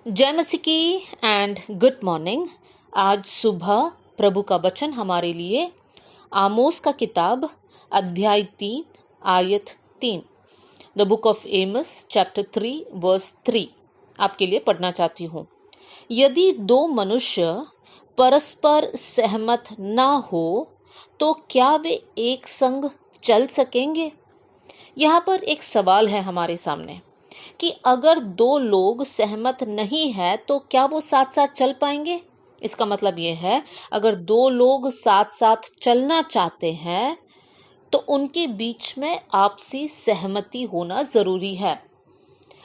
जय मसीह की and good morning. आज सुबह प्रभु का वचन हमारे लिए आमोस का किताब अध्याय 3 आयत 3 the book of Amos chapter 3 verse 3 आपके लिए पढ़ना चाहती हूँ। यदि दो मनुष्य परस्पर सहमत ना हो तो क्या वे एक संग चल सकेंगे? यहाँ पर एक सवाल है हमारे सामने कि अगर दो लोग सहमत नहीं है तो क्या वो साथ साथ चल पाएंगे। इसका मतलब ये है, अगर दो लोग साथ साथ चलना चाहते हैं तो उनके बीच में आपसी सहमति होना जरूरी है।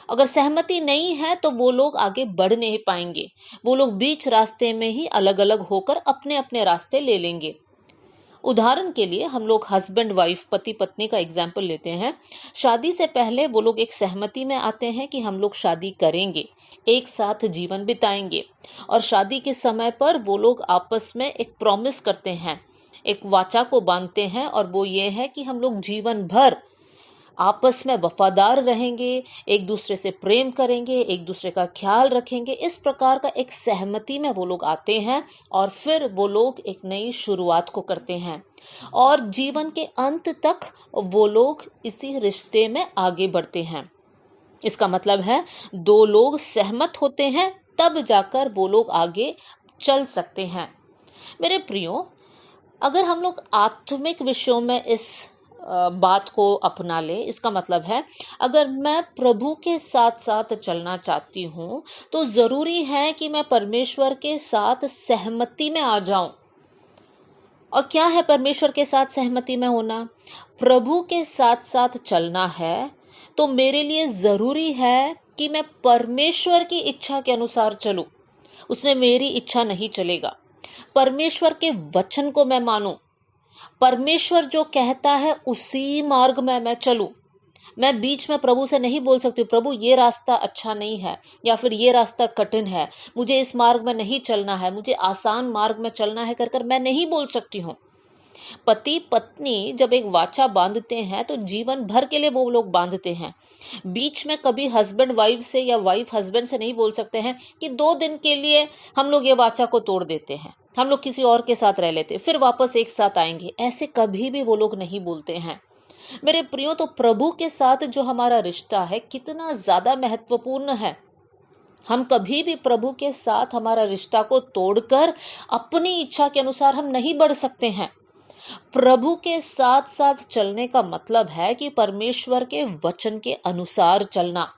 अगर सहमति नहीं है तो वो लोग आगे बढ़ नहीं पाएंगे। वो लोग बीच रास्ते में ही अलग अलग होकर अपने अपने रास्ते ले लेंगे। उदाहरण के लिए हम लोग हस्बैंड वाइफ पति पत्नी का एग्जाम्पल लेते हैं। शादी से पहले वो लोग एक सहमति में आते हैं कि हम लोग शादी करेंगे, एक साथ जीवन बिताएंगे, और शादी के समय पर वो लोग आपस में एक प्रॉमिस करते हैं, एक वाचा को बांधते हैं, और वो ये है कि हम लोग जीवन भर आपस में वफादार रहेंगे, एक दूसरे से प्रेम करेंगे, एक दूसरे का ख्याल रखेंगे। इस प्रकार का एक सहमति में वो लोग आते हैं और फिर वो लोग एक नई शुरुआत को करते हैं और जीवन के अंत तक वो लोग इसी रिश्ते में आगे बढ़ते हैं। इसका मतलब है दो लोग सहमत होते हैं तब जाकर वो लोग आगे चल सकते हैं। मेरे प्रियो, अगर हम लोग आत्मिक विषयों में इस बात को अपना ले, इसका मतलब है अगर मैं प्रभु के साथ साथ चलना चाहती हूँ तो जरूरी है कि मैं परमेश्वर के साथ सहमति में आ जाऊं। और क्या है परमेश्वर के साथ सहमति में होना? प्रभु के साथ साथ चलना है तो मेरे लिए जरूरी है कि मैं परमेश्वर की इच्छा के अनुसार चलूं। उसमें मेरी इच्छा नहीं चलेगा। परमेश्वर के वचन को मैं मानूं। परमेश्वर जो कहता है उसी मार्ग में मैं चलूं। मैं बीच में प्रभु से नहीं बोल सकती प्रभु ये रास्ता अच्छा नहीं है, या फिर ये रास्ता कठिन है, मुझे इस मार्ग में नहीं चलना है, मुझे आसान मार्ग में चलना है कर मैं नहीं बोल सकती हूँ। पति पत्नी जब एक वाचा बांधते हैं तो जीवन भर के लिए वो लोग बांधते हैं। बीच में कभी हस्बैंड वाइफ से या वाइफ हस्बैंड से नहीं बोल सकते हैं कि 2 दिन के लिए हम लोग ये वाचा को तोड़ देते हैं, हम लोग किसी और के साथ रह लेते, फिर वापस एक साथ आएंगे। ऐसे कभी भी वो लोग नहीं बोलते हैं। मेरे प्रियो, तो प्रभु के साथ जो हमारा रिश्ता है कितना ज्यादा महत्वपूर्ण है। हम कभी भी प्रभु के साथ हमारा रिश्ता को तोड़कर अपनी इच्छा के अनुसार हम नहीं बढ़ सकते हैं। प्रभु के साथ साथ चलने का मतलब है कि परमेश्वर के वचन के अनुसार चलना।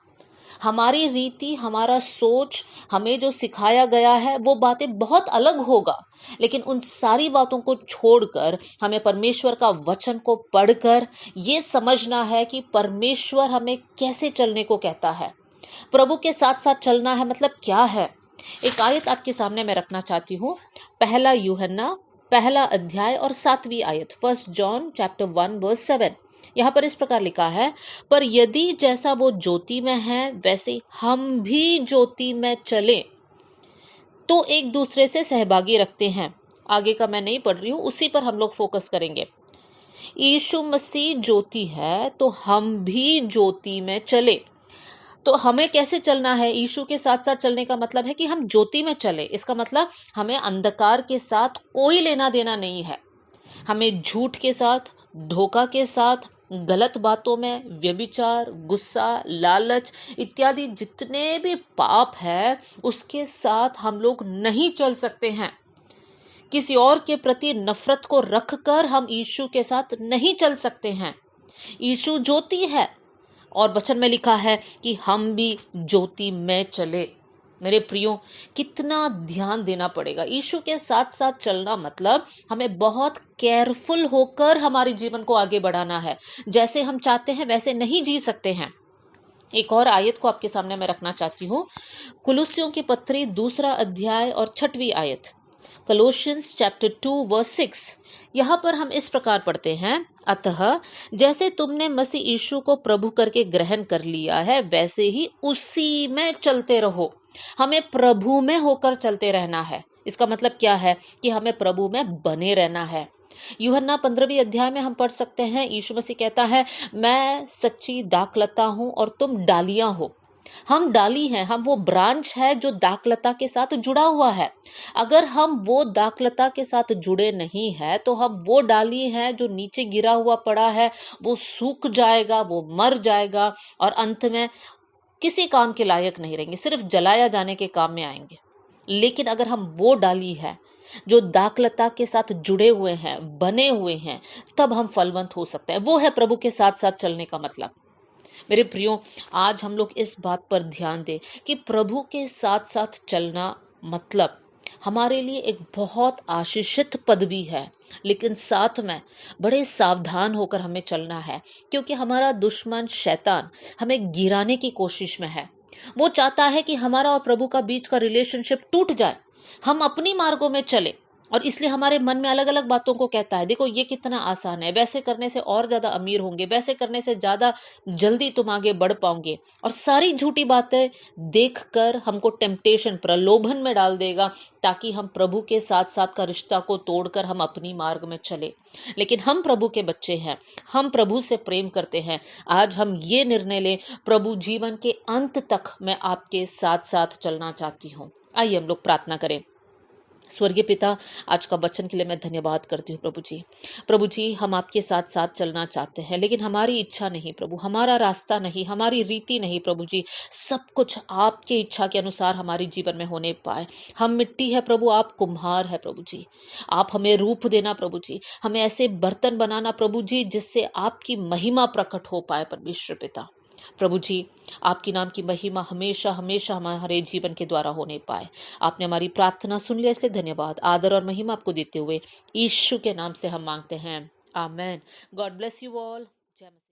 हमारी रीति, हमारा सोच, हमें जो सिखाया गया है वो बातें बहुत अलग होगा, लेकिन उन सारी बातों को छोड़कर हमें परमेश्वर का वचन को पढ़कर ये समझना है कि परमेश्वर हमें कैसे चलने को कहता है। प्रभु के साथ साथ चलना है मतलब क्या है? एक आयत आपके सामने मैं रखना चाहती हूँ। पहला यूहन्ना पहला अध्याय और 7वीं आयत, 1 जॉन चैप्टर 1 वर्स 7। यहाँ पर इस प्रकार लिखा है, पर यदि जैसा वो ज्योति में है वैसे हम भी ज्योति में चले तो एक दूसरे से सहभागी रखते हैं। आगे का मैं नहीं पढ़ रही हूँ, उसी पर हम लोग फोकस करेंगे। यीशु मसीह ज्योति है तो हम भी ज्योति में चले। तो हमें कैसे चलना है? यीशु के साथ साथ चलने का मतलब है कि हम ज्योति में चले। इसका मतलब हमें अंधकार के साथ कोई लेना देना नहीं है। हमें झूठ के साथ, धोखा के साथ, गलत बातों में, व्यभिचार, गुस्सा, लालच इत्यादि जितने भी पाप है उसके साथ हम लोग नहीं चल सकते हैं। किसी और के प्रति नफरत को रखकर हम यीशु के साथ नहीं चल सकते हैं। यीशु ज्योति है और वचन में लिखा है कि हम भी ज्योति में चले। मेरे प्रियो, कितना ध्यान देना पड़ेगा। यीशु के साथ साथ चलना मतलब हमें बहुत केयरफुल होकर हमारे जीवन को आगे बढ़ाना है। जैसे हम चाहते हैं वैसे नहीं जी सकते हैं। एक और आयत को आपके सामने मैं रखना चाहती हूँ। कुलुस्सियों की पत्री 2 अध्याय और 6वीं आयत, कोलोसियंस चैप्टर 2 वर्स 6। यहाँ पर हम इस प्रकार पढ़ते हैं, अतः जैसे तुमने मसीह यीशु को प्रभु करके ग्रहण कर लिया है वैसे ही उसी में चलते रहो। हमें प्रभु में होकर चलते रहना है। इसका मतलब क्या है? कि हमें प्रभु में बने रहना है। यूहन्ना 15वीं अध्याय में हम पढ़ सकते हैं, यीशु मसीह कहता है, मैं सच्ची दाखलता हूं और तुम डालियां हो। हम डाली हैं, हम वो ब्रांच है जो दाखलता के साथ जुड़ा हुआ है। अगर हम वो दाखलता के साथ जुड़े नहीं है तो हम वो डाली है जो नीचे गिरा हुआ पड़ा है, वो सूख जाएगा, वो मर जाएगा और अंत में किसी काम के लायक नहीं रहेंगे, सिर्फ जलाया जाने के काम में आएंगे। लेकिन अगर हम वो डाली है जो दाखलता के साथ जुड़े हुए हैं, बने हुए हैं, तब हम फलवंत हो सकते हैं। वो है प्रभु के साथ साथ चलने का मतलब। मेरे प्रियो, आज हम लोग इस बात पर ध्यान दें कि प्रभु के साथ साथ चलना मतलब हमारे लिए एक बहुत आशीषित पद भी है, लेकिन साथ में बड़े सावधान होकर हमें चलना है, क्योंकि हमारा दुश्मन शैतान हमें गिराने की कोशिश में है। वो चाहता है कि हमारा और प्रभु का बीच का रिलेशनशिप टूट जाए, हम अपनी मार्गों में चले, और इसलिए हमारे मन में अलग अलग बातों को कहता है, देखो ये कितना आसान है, वैसे करने से और ज्यादा अमीर होंगे, वैसे करने से ज्यादा जल्दी तुम आगे बढ़ पाओगे, और सारी झूठी बातें देखकर हमको टेम्पटेशन, प्रलोभन में डाल देगा, ताकि हम प्रभु के साथ साथ का रिश्ता को तोड़कर हम अपनी मार्ग में चले। लेकिन हम प्रभु के बच्चे हैं, हम प्रभु से प्रेम करते हैं। आज हम ये निर्णय लें, प्रभु जीवन के अंत तक मैं आपके साथ साथ चलना चाहती हूँ। आइए हम लोग प्रार्थना करें। स्वर्गीय पिता, आज का वचन के लिए मैं धन्यवाद करती हूँ प्रभु जी। प्रभु जी, हम आपके साथ साथ चलना चाहते हैं, लेकिन हमारी इच्छा नहीं प्रभु, हमारा रास्ता नहीं, हमारी रीति नहीं प्रभु जी, सब कुछ आपकी इच्छा के अनुसार हमारे जीवन में होने पाए। हम मिट्टी है प्रभु, आप कुम्हार है प्रभु जी। आप हमें रूप देना प्रभु जी, हमें ऐसे बर्तन बनाना प्रभु जी जिससे आपकी महिमा प्रकट हो पाए परमेश्वर पिता। प्रभु जी, आपकी नाम की महिमा हमेशा हमेशा हमारे जीवन के द्वारा होने पाए। आपने हमारी प्रार्थना सुन लिया, इसलिए धन्यवाद। आदर और महिमा आपको देते हुए यीशु के नाम से हम मांगते हैं, amen. God bless you all. जय मसीह।